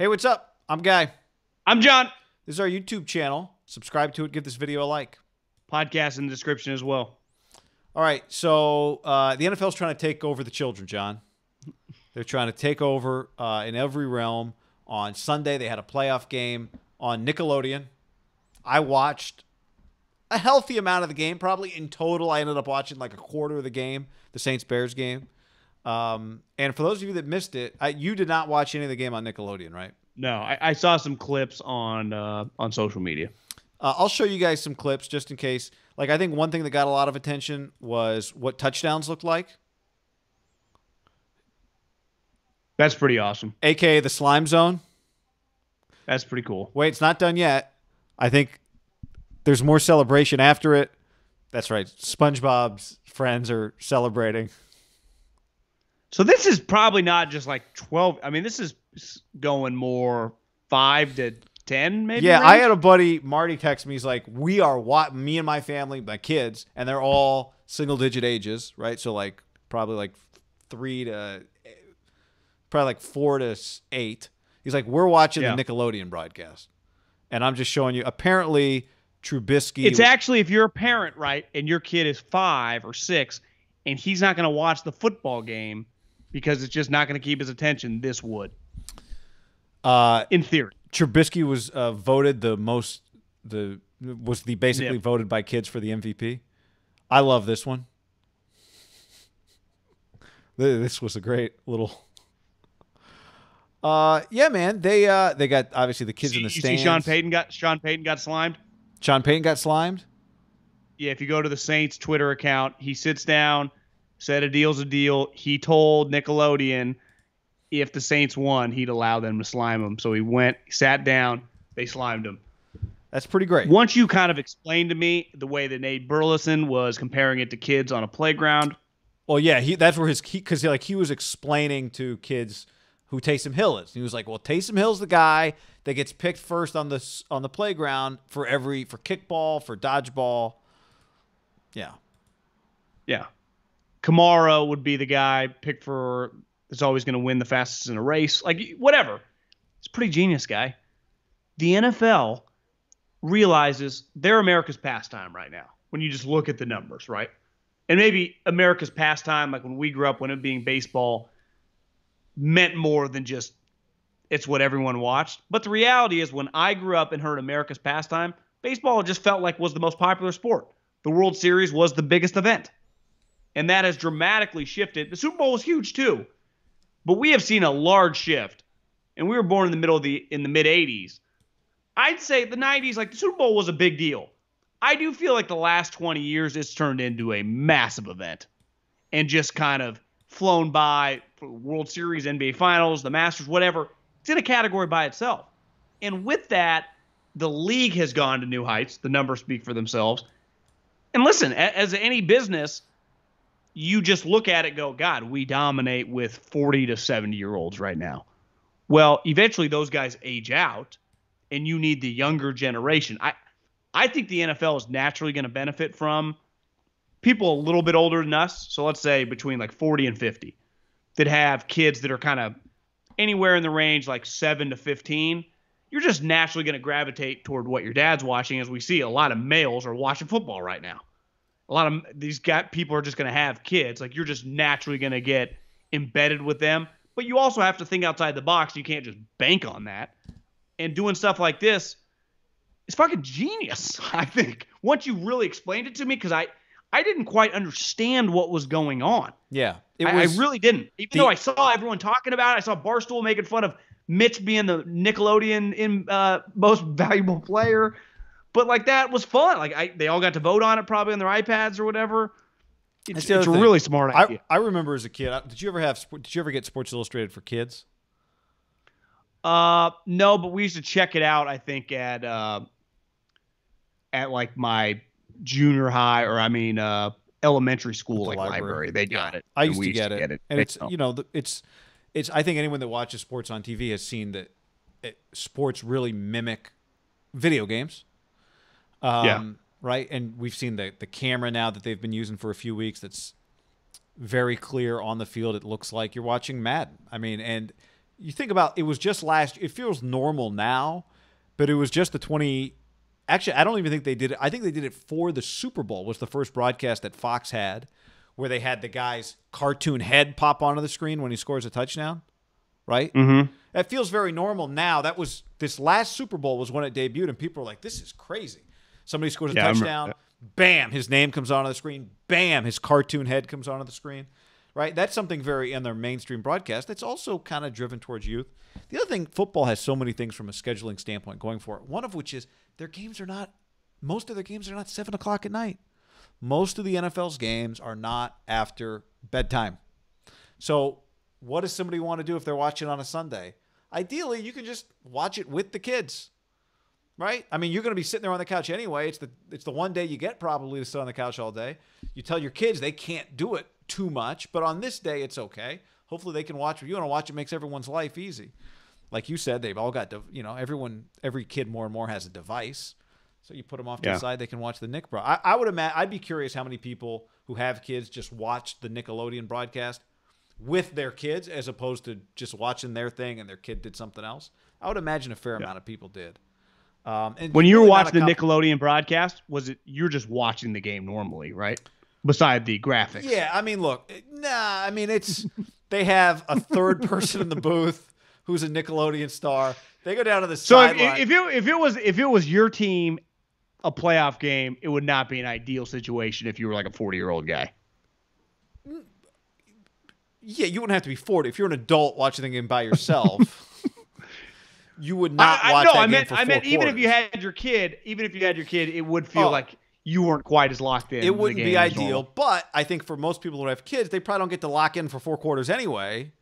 Hey, what's up? I'm Guy. I'm John. This is our YouTube channel. Subscribe to it. Give this video a like. Podcast in the description as well. All right, so the NFL's trying to take over the children, John. They're trying to take over in every realm. On Sunday, they had a playoff game on Nickelodeon. I watched a healthy amount of the game. Probably in total, I ended up watching like a quarter of the game, the Saints-Bears game. And for those of you that missed it, you did not watch any of the game on Nickelodeon, right? No, I saw some clips on social media. I'll show you guys some clips just in case. Like, I think one thing that got a lot of attention was what touchdowns looked like. That's pretty awesome. AKA the slime zone. That's pretty cool. Wait, it's not done yet. I think there's more celebration after it. That's right. SpongeBob's friends are celebrating. So this is probably not just like 12. I mean, this is going more 5 to 10 maybe. Yeah, range? I had a buddy, Marty, text me. He's like, me and my family, my kids, and they're all single-digit ages, right? So like probably like 4 to 8. He's like, we're watching the Nickelodeon broadcast. And I'm just showing you, apparently Trubisky. It's actually, if you're a parent, right, and your kid is 5 or 6, and he's not going to watch the football game because it's just not going to keep his attention, this would. In theory. Trubisky was voted basically voted by kids for the MVP. I love this one. This was a great little. Yeah, man. They got obviously the kids in the stands. You see Sean Payton got slimed. Sean Payton got slimed. Yeah, if you go to the Saints Twitter account, he sits down, said a deal's a deal. He told Nickelodeon if the Saints won, he'd allow them to slime him. So he went, sat down, they slimed him. That's pretty great. Once you kind of explained to me the way that Nate Burleson was comparing it to kids on a playground. Well, yeah, that's where because he was explaining to kids who Taysom Hill is. He was like, well, Taysom Hill's the guy that gets picked first on the playground for kickball, for dodgeball. Yeah. Yeah. Kamara would be the guy picked for that's always going to win the fastest in a race. Like, whatever. It's pretty genius, guy. The NFL realizes they're America's pastime right now when you just look at the numbers, right? And maybe America's pastime, like when we grew up, when it being baseball, meant more than just it's what everyone watched. But the reality is when I grew up and heard America's pastime, baseball just felt like was the most popular sport. The World Series was the biggest event. And that has dramatically shifted. The Super Bowl was huge too. But we have seen a large shift. And we were born in the mid 80s. I'd say the 90s, like the Super Bowl was a big deal. I do feel like the last 20 years it's turned into a massive event and just kind of flown by. World Series, NBA Finals, the Masters, whatever. It's in a category by itself. And with that, the league has gone to new heights. The numbers speak for themselves. And listen, as any business, you just look at it and go, God, we dominate with 40 to 70-year-olds right now. Well, eventually those guys age out, and you need the younger generation. I think the NFL is naturally going to benefit from people a little bit older than us. So let's say between like 40 and 50 that have kids that are kind of anywhere in the range like 7 to 15. You're just naturally going to gravitate toward what your dad's watching, as we see a lot of males are watching football right now. A lot of these people are just going to have kids. Like, you're just naturally going to get embedded with them. But you also have to think outside the box. You can't just bank on that. And doing stuff like this is fucking genius, I think. Once you really explained it to me, because I didn't quite understand what was going on. Yeah. I really didn't. Even though I saw everyone talking about it. I saw Barstool making fun of Mitch being the Nickelodeon most valuable player. But like, that was fun. Like, they all got to vote on it probably on their iPads or whatever. It's a really smart idea. I remember as a kid. Did you ever get Sports Illustrated for kids? No, but we used to check it out. I think at like my junior high, or elementary school, like library. They got it. I used to get it, and it's it's. I think anyone that watches sports on TV has seen that sports really mimic video games. Right, and we've seen the camera now that they've been using for a few weeks. That's very clear on the field. It looks like you're watching Madden. I mean, and you think about it was just it feels normal now, but it was just the 20. Actually, I don't even think they did it. I think they did it for the Super Bowl was the first broadcast that Fox had where they had the guy's cartoon head pop onto the screen when he scores a touchdown, right? Mm-hmm. That feels very normal now. This last Super Bowl was when it debuted, and people were like, this is crazy. Somebody scores a touchdown, bam, his name comes onto the screen, bam, his cartoon head comes onto the screen. Right? That's something very in their mainstream broadcast that's also kind of driven towards youth. The other thing, football has so many things from a scheduling standpoint going for it. One of which is most of their games are not 7 o'clock at night. Most of the NFL's games are not after bedtime. So what does somebody want to do if they're watching on a Sunday? Ideally, you can just watch it with the kids. Right? I mean, you're going to be sitting there on the couch anyway. It's the one day you get probably to sit on the couch all day. You tell your kids they can't do it too much, but on this day, it's okay. Hopefully they can watch. If you want to watch, it makes everyone's life easy. Like you said, they've all got, every kid more and more has a device. So you put them off to the side, they can watch the Nick Bro. I would imagine, I'd be curious how many people who have kids just watch the Nickelodeon broadcast with their kids as opposed to just watching their thing and their kid did something else. I would imagine a fair amount of people did. And when you were watching the Nickelodeon broadcast, you're just watching the game normally, right? Beside the graphics. Yeah, I mean, look, it's they have a third person in the booth who's a Nickelodeon star. They go down to the sideline. So if it was your team, a playoff game, it would not be an ideal situation if you were like a 40-year-old guy. Yeah, you wouldn't have to be 40. If you're an adult watching the game by yourself, you would not watch that game for 4 quarters. Even if you had your kid, it would feel like you weren't quite as locked in. It wouldn't be ideal, but I think for most people who have kids, they probably don't get to lock in for 4 quarters anyway.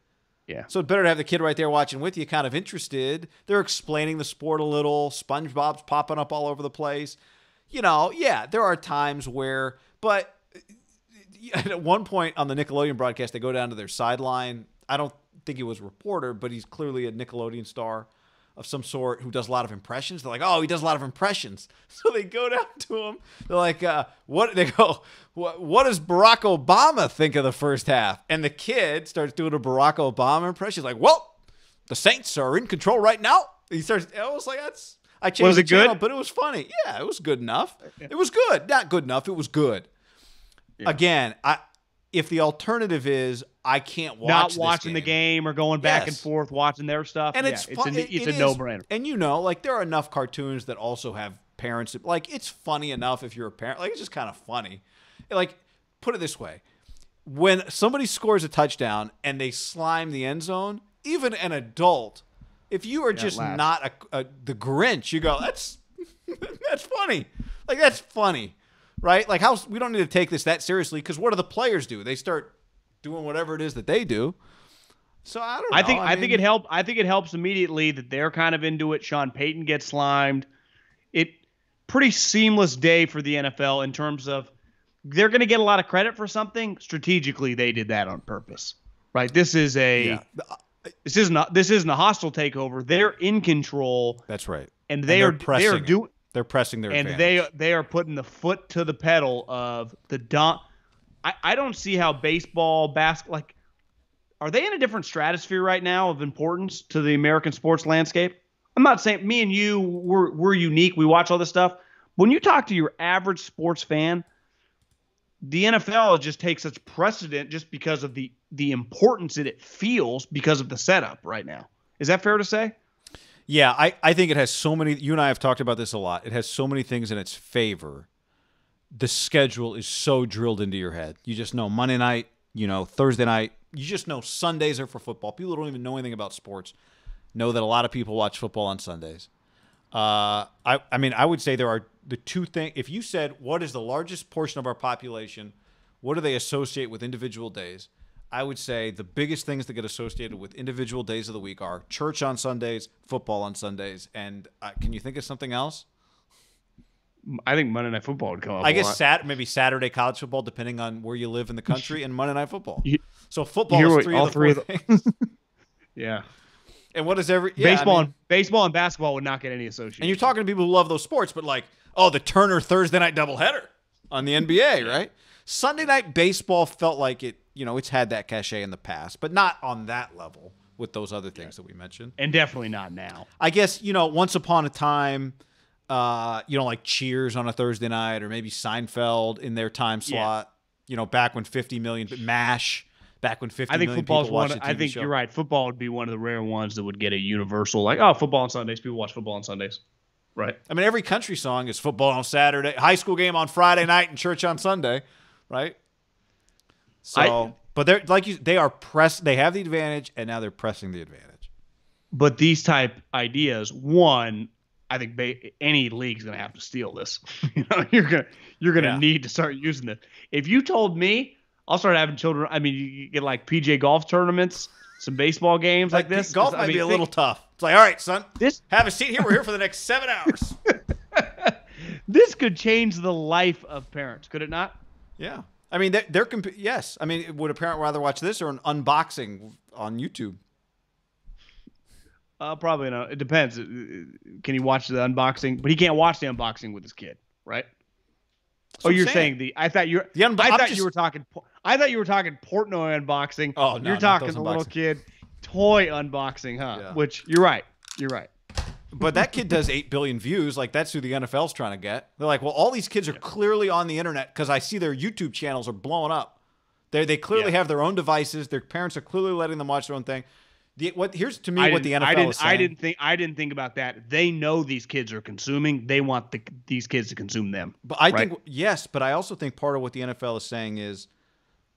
Yeah. So it's better to have the kid right there watching with you, kind of interested. They're explaining the sport a little. SpongeBob's popping up all over the place. There are times where, but at one point on the Nickelodeon broadcast, they go down to their sideline. I don't think he was a reporter, but he's clearly a Nickelodeon star of some sort who does a lot of impressions. They're like, oh, he does a lot of impressions. So they go down to him. They're like, what does Barack Obama think of the first half? And the kid starts doing a Barack Obama impression. He's like, well, the Saints are in control right now. He starts, I was like, I changed the channel, but it was funny. Yeah, it was good enough. It was good. Not good enough. It was good. Yeah. Again, if the alternative is I can't watch not watching the game or going back and forth watching their stuff, and it's a no-brainer. And there are enough cartoons that also have parents. Like it's funny enough if you're a parent. Like it's just kind of funny. Like put it this way: when somebody scores a touchdown and they slime the end zone, even an adult, if you are just not the Grinch, you go, that's funny. Like that's funny. Right? Like we don't need to take this that seriously because what do the players do? They start doing whatever it is that they do. So I don't know. I think it helps immediately that they're kind of into it. Sean Payton gets slimed. Pretty seamless day for the NFL in terms of they're going to get a lot of credit for something. Strategically, they did that on purpose. Right? This isn't a hostile takeover. They're in control. That's right. And they're pressing their and advantage. they are putting the foot to the pedal of the I don't see how baseball, basketball, are they in a different stratosphere right now of importance to the American sports landscape? I'm not saying me and you we're unique. We watch all this stuff. When you talk to your average sports fan, the NFL just takes such precedent just because of the importance that it feels because of the setup right now. Is that fair to say? Yeah, I think it has so many – you and I have talked about this a lot. It has so many things in its favor. The schedule is so drilled into your head. You just know Monday night, Thursday night. You just know Sundays are for football. People who don't even know anything about sports know that a lot of people watch football on Sundays. I would say there are the two things – if you said what is the largest portion of our population, what do they associate with individual days – I would say the biggest things that get associated with individual days of the week are church on Sundays, football on Sundays, and can you think of something else? I think Monday Night Football would come up. I guess maybe Saturday college football, depending on where you live in the country, and Monday Night Football. So football is all three of the things. Yeah. And what is baseball and basketball would not get any association. And you're talking to people who love those sports, but the Turner Thursday night doubleheader on the NBA, right? Sunday night baseball felt like it. It's had that cachet in the past, but not on that level. with those other things that we mentioned. And definitely not now. I guess, once upon a time, like Cheers on a Thursday night, or maybe Seinfeld in their time slot, back when 50 million, MASH, back when 50 million people watched the TV I think show. you're right. Football would be one of the rare ones that would get a universal, football on Sundays. People watch football on Sundays. Right. I mean, every country song is football on Saturday, high school game on Friday night, and church on Sunday, right? So, but they're they have the advantage, and now they're pressing the advantage. But these type ideas, one, I think any league's going to have to steal this. You're gonna need to start using this. If you told me, I'll start having children. I mean, you get like PJ golf tournaments, some baseball games like this. Golf might be a little tough. It's like, all right, son, have a seat here. We're here for the next 7 hours. This could change the life of parents, could it not? Yeah. I mean, yes. I mean, would a parent rather watch this or an unboxing on YouTube? Probably not. It depends. Can he watch the unboxing? But he can't watch the unboxing with his kid, right? You're saying I thought you were talking Portnoy unboxing. Oh no, you're talking the little kid toy unboxing, huh? Yeah. Which you're right. But that kid does 8 billion views. Like, that's who the NFL's trying to get. They're like, well, all these kids are clearly on the internet because I see their YouTube channels are blowing up. They clearly have their own devices. Their parents are clearly letting them watch their own thing. Here's to me what the NFL is saying. I didn't think about that. They know these kids are consuming. They want these kids to consume them. But I think yes, but I also think part of what the NFL is saying is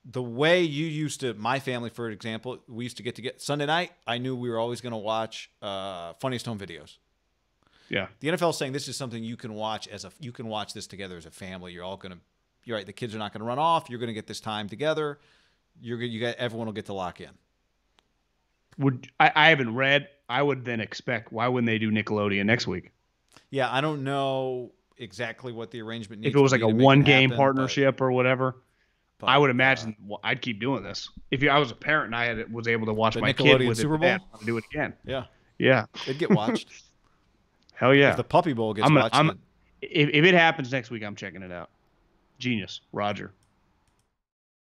the way you used to. My family, for example, we used to get Sunday night. I knew we were always going to watch Funniest Home Videos. Yeah. The NFL is saying this is something you can watch you can watch this together as a family. You're right. The kids are not going to run off. You're going to get this time together. Everyone will get to lock in. I haven't read. I would then expect, why wouldn't they do Nickelodeon next week? Yeah, I don't know exactly what the arrangement needs. If it was like a one-game partnership but, or whatever, I would imagine I'd keep doing this. If I was a parent and was able to watch my kid with Super Bowl, I'd do it again. Yeah, it'd get watched. Hell yeah! If the Puppy Bowl gets watched, if it happens next week, I'm checking it out. Genius, Roger.